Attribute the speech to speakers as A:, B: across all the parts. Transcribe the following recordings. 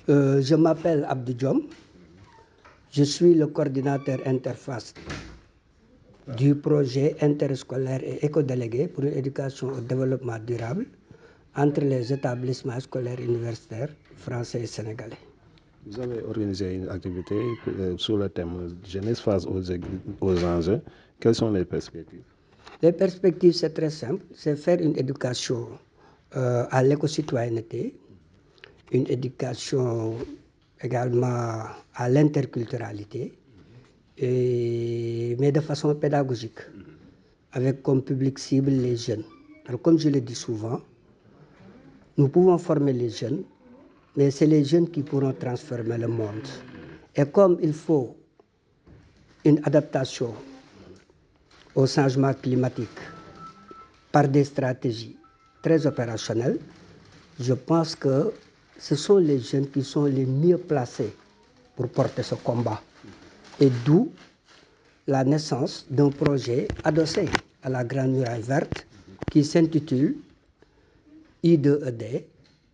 A: Je m'appelle Abdou Diom. Je suis le coordinateur interface du projet interscolaire et éco-délégué pour une éducation au développement durable entre les établissements scolaires universitaires français et sénégalais.
B: Vous avez organisé une activité sur le thème jeunesse face aux enjeux. Quelles sont les perspectives?
A: Les perspectives, c'est très simple. C'est faire une éducation à l'éco-citoyenneté, une éducation également à l'interculturalité, mais de façon pédagogique, avec comme public cible les jeunes. Alors, comme je le dis souvent, nous pouvons former les jeunes, mais c'est les jeunes qui pourront transformer le monde. Et comme il faut une adaptation au changement climatique par des stratégies très opérationnelles, je pense que ce sont les jeunes qui sont les mieux placés pour porter ce combat. Et d'où la naissance d'un projet adossé à la Grande Muraille Verte qui s'intitule I2ED,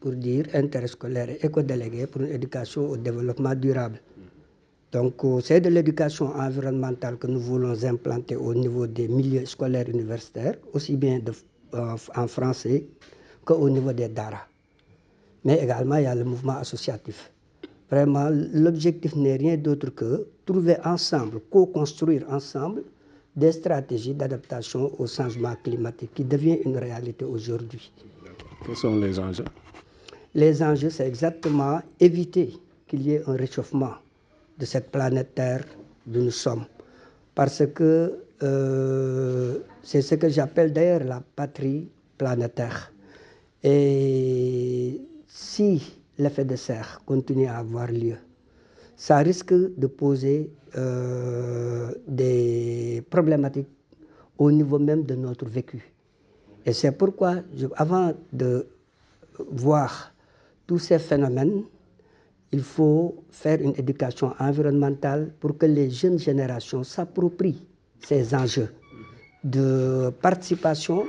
A: pour dire interscolaire et éco-délégué pour une éducation au développement durable. Donc c'est de l'éducation environnementale que nous voulons implanter au niveau des milieux scolaires universitaires, aussi bien en français qu'au niveau des daara. Mais également, il y a le mouvement associatif. Vraiment, l'objectif n'est rien d'autre que trouver ensemble, co-construire ensemble des stratégies d'adaptation au changement climatique qui devient une réalité aujourd'hui.
B: Quels sont les enjeux?
A: Les enjeux, c'est exactement éviter qu'il y ait un réchauffement de cette planète Terre d'où nous sommes. Parce que c'est ce que j'appelle d'ailleurs la patrie planétaire. Et si l'effet de serre continue à avoir lieu, ça risque de poser des problématiques au niveau même de notre vécu. Et c'est pourquoi, avant de voir tous ces phénomènes, il faut faire une éducation environnementale pour que les jeunes générations s'approprient ces enjeux de participation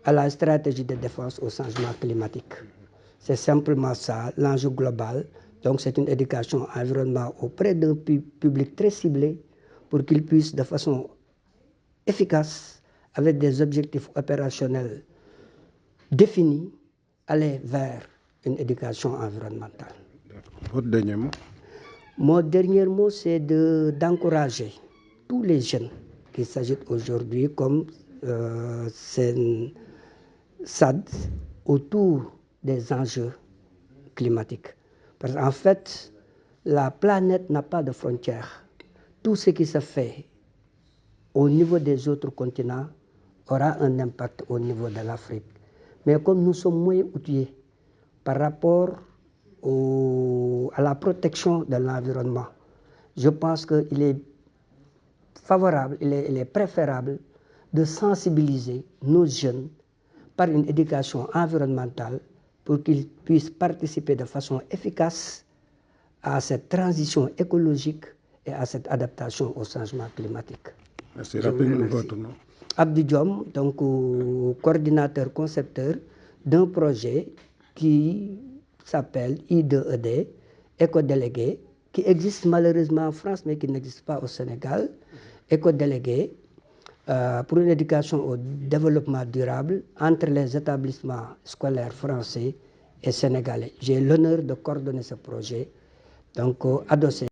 A: à la stratégie de défense au changement climatique. C'est simplement ça, l'enjeu global. Donc c'est une éducation environnementale auprès d'un public très ciblé pour qu'il puisse de façon efficace, avec des objectifs opérationnels définis, aller vers une éducation environnementale.
B: Votre dernier mot?
A: Mon dernier mot, c'est d'encourager tous les jeunes qui s'agitent aujourd'hui comme SAD autour des enjeux climatiques. Parce qu'en fait, la planète n'a pas de frontières. Tout ce qui se fait au niveau des autres continents aura un impact au niveau de l'Afrique. Mais comme nous sommes moins outillés par rapport à la protection de l'environnement, je pense qu'il est favorable, il est préférable de sensibiliser nos jeunes par une éducation environnementale pour qu'ils puissent participer de façon efficace à cette transition écologique et à cette adaptation au changement climatique.
B: Merci. Rappelez-nous votre nom.
A: Abdou Diom, donc coordinateur concepteur d'un projet qui s'appelle I2ED, éco-délégué, qui existe malheureusement en France mais qui n'existe pas au Sénégal, éco-délégué pour une éducation au développement durable entre les établissements scolaires français et sénégalais. J'ai l'honneur de coordonner ce projet, donc adossé